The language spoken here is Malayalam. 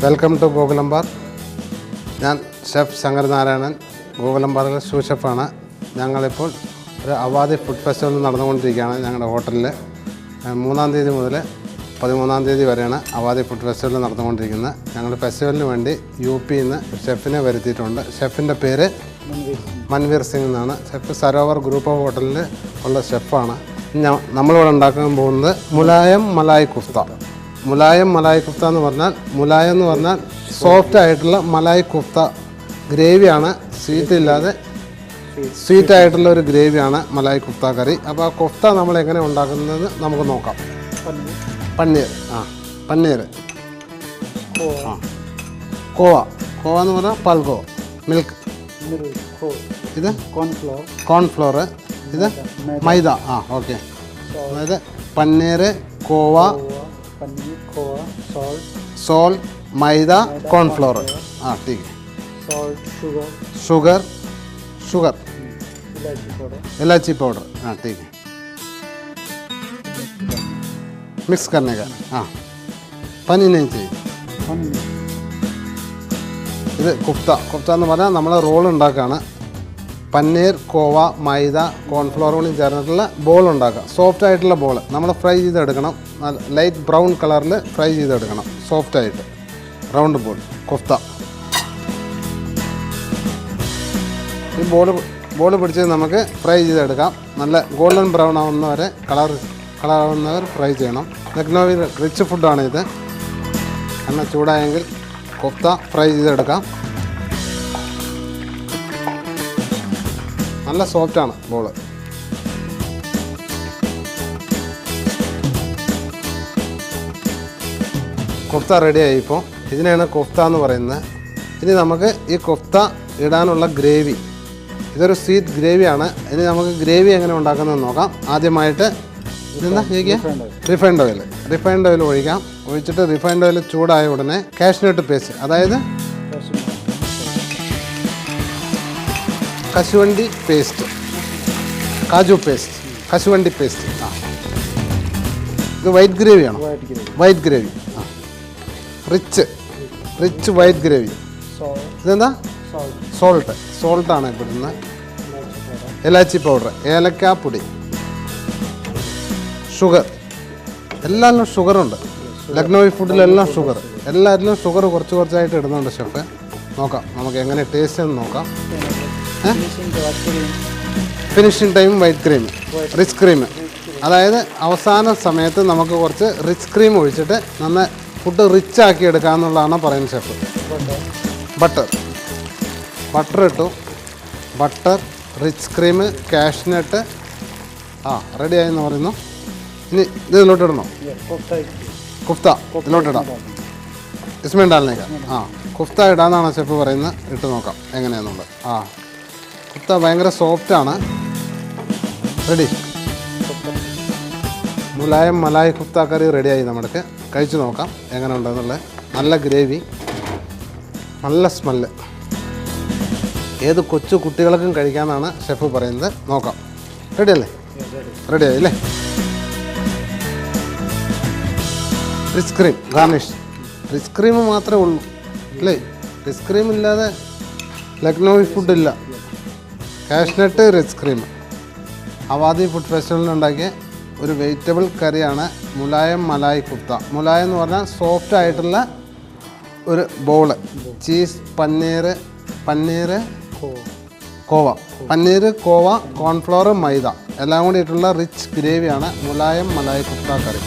Welcome to Gokulam bar. ഞാൻ ഷെഫ് ശങ്കർ നാരായണൻ, ഗോകുലംബാറിലെ ഷൂ ഷെഫാണ്. ഞങ്ങളിപ്പോൾ ഒരു അവാദി ഫുഡ് ഫെസ്റ്റിവൽ നടന്നുകൊണ്ടിരിക്കുകയാണ്. ഞങ്ങളുടെ ഹോട്ടലിൽ 3-ാം തീയതി മുതൽ 13-ാം തീയതി വരെയാണ് അവാദി ഫുഡ് ഫെസ്റ്റിവൽ നടന്നുകൊണ്ടിരിക്കുന്നത്. ഞങ്ങൾ ഫെസ്റ്റിവലിന് വേണ്ടി UP നിന്ന് ഷെഫിനെ വരുത്തിയിട്ടുണ്ട്. ഷെഫിൻ്റെ പേര് മൻവീർ സിംഗ് എന്നാണ്. ഷെഫ് സരോവർ ഗ്രൂപ്പ് ഓഫ് ഹോട്ടലിൽ ഉള്ള ഷെഫാണ്. നമ്മളിവിടെ ഉണ്ടാക്കാൻ പോകുന്നത് മുലായം മലായ് കുഫ്ത. മുലായം മലായ് കുഫ്ത എന്ന് പറഞ്ഞാൽ, മുലായം എന്ന് പറഞ്ഞാൽ സോഫ്റ്റ് ആയിട്ടുള്ള മലായ് കുഫ്ത ഗ്രേവിയാണ്. സ്വീറ്റ് ആയിട്ടുള്ള ഒരു ഗ്രേവിയാണ് മലായ് കുഫ്ത കറി. അപ്പോൾ ആ കുഫ്ത നമ്മൾ എങ്ങനെ ഉണ്ടാക്കുന്നത് നമുക്ക് നോക്കാം. പന്നീർ പന്നീർ കോവ എന്ന് പറഞ്ഞാൽ പാൽഗോ മിൽക്ക്. ഇത് കോൺഫ്ലോർ, ഇത് മൈദ. ഓക്കെ. അതായത് പന്നീർ, കോവ, സോൾട്ട്, മൈദ, കോൺഫ്ലോർ. ठीक है. शुगर इलायची पाउडर. ठीक है. मिक्स करने का. पानी नहीं चाहिए. ഇത് കുഫ്ത എന്ന് പറഞ്ഞാൽ നമ്മൾ റോൾ ഉണ്ടാക്കുകയാണ്. പന്നീർ, കോവ, മൈദ, കോൺഫ്ലോർ കൂടി ചേർന്നിട്ടുള്ള ബോൾ ഉണ്ടാക്കുക. സോഫ്റ്റ് ആയിട്ടുള്ള ബോൾ നമ്മൾ ഫ്രൈ ചെയ്തെടുക്കണം. ലൈറ്റ് ബ്രൗൺ കളറിൽ ഫ്രൈ ചെയ്തെടുക്കണം. സോഫ്റ്റായിട്ട് റൗണ്ട് ബോൾ കുഫ്ത. ഈ ബോൾ പിടിച്ച് നമുക്ക് ഫ്രൈ ചെയ്തെടുക്കാം. നല്ല ഗോൾഡൻ ബ്രൗൺ ആവുന്നവരെ കളറാവുന്നവർ ഫ്രൈ ചെയ്യണം. ലക്നൗവി റിച്ച് ഫുഡാണ് ഇത്. എണ്ണ ചൂടായെങ്കിൽ കുഫ്ത ഫ്രൈ ചെയ്തെടുക്കാം. നല്ല സോഫ്റ്റാണ് ബോൾ. കുഫ്ത റെഡിയായി. ഇപ്പോൾ ഇതിനെയാണ് കുഫ്ത എന്ന് പറയുന്നത്. ഇനി നമുക്ക് ഈ കുഫ്ത ഇടാനുള്ള ഗ്രേവി, ഇതൊരു സ്വീറ്റ് ഗ്രേവിയാണ്. ഇനി നമുക്ക് ഗ്രേവി എങ്ങനെ ഉണ്ടാക്കുന്നതെന്ന് നോക്കാം. ആദ്യമായിട്ട് ഇതെന്താ ചോദിക്കുക? റിഫൈൻഡ് ഓയിൽ ഒഴിക്കാം. ഒഴിച്ചിട്ട് റിഫൈൻഡ് ഓയിൽ ചൂടായ ഉടനെ കാഷ്നട്ട് പേസ്റ്റ്, അതായത് കശുവണ്ടി പേസ്റ്റ്, കശുവണ്ടി പേസ്റ്റ്. ഇത് വൈറ്റ് ഗ്രേവിയാണ്. White gravy, rich white gravy. ഇതെന്താ? സോൾട്ടാണ് ഇടുന്നത്. ഇലാച്ചി പൗഡർ, ഏലക്കാപ്പൊടി, ഷുഗർ. എല്ലാത്തിലും ഷുഗറുണ്ട്. ലക്നൗവി ഫുഡിലെല്ലാം ഷുഗർ. എല്ലാത്തിലും ഷുഗർ കുറച്ചായിട്ട് ഇടുന്നുണ്ട് ഷെഫ്. നോക്കാം നമുക്ക് എങ്ങനെ ടേസ്റ്റ് എന്ന് നോക്കാം. Finishing time white cream, rich cream. അതായത് അവസാന സമയത്ത് നമുക്ക് കുറച്ച് റിച്ച് ക്രീം ഒഴിച്ചിട്ട് നന്നായി ഫുഡ് റിച്ച് ആക്കി എടുക്കാമെന്നുള്ളതാണ് പറയുന്നത് ഷെഫ്. ബട്ടർ ഇട്ടു. Butter, rich cream, cashew nut. റെഡിയായെന്ന് പറയുന്നു. ഇനി ഇത് ഇതിലോട്ട് ഇടണോ? കുഫ്ത ഇതിലോട്ടിടാം. ഇസ്മേൻ ഡാലിനേക്ക. കുഫ്ത ഇടാന്നാണ് ഷെഫ് പറയുന്നത്. ഇട്ട് നോക്കാം എങ്ങനെയാണെന്നുള്ളത്. കുഫ്ത ഭയങ്കര സോഫ്റ്റാണ്. റെഡി. മുലായം മലായ് കുഫ്ത കറി റെഡിയായി. നമ്മൾക്ക് കഴിച്ചു നോക്കാം എങ്ങനെ ഉണ്ടെന്നുള്ളത്. നല്ല ഗ്രേവി, നല്ല സ്മെല്ല്. ഏത് കൊച്ചു കുട്ടികൾക്കും കഴിക്കാമെന്നാണ് ഷെഫ് പറയുന്നത്. നോക്കാം. റെഡിയല്ലേ? റെഡിയായി അല്ലേ? Rich cream garnish. Rich cream മാത്രമേ ഉള്ളൂ അല്ലേ? റിച്ച് ക്രീം ഇല്ലാതെ ലക്നൗവി ഫുഡില്ല. Cashew nut, rich cream. Awadhi food ഫെസ്റ്റിവലിനുണ്ടാക്കിയ ഒരു വെജിറ്റബിൾ കറിയാണ് മുലായം മലായ് കുഫ്ത. മുലായം എന്ന് പറഞ്ഞാൽ സോഫ്റ്റ് ആയിട്ടുള്ള ഒരു ബോള്. ചീസ്, പന്നീർ, കോവ, കോൺഫ്ലോർ, മൈദ എല്ലാം കൂടി ഇട്ടുള്ള റിച്ച് ഗ്രേവിയാണ് മുലായം മലായ് കുഫ്ത കറി.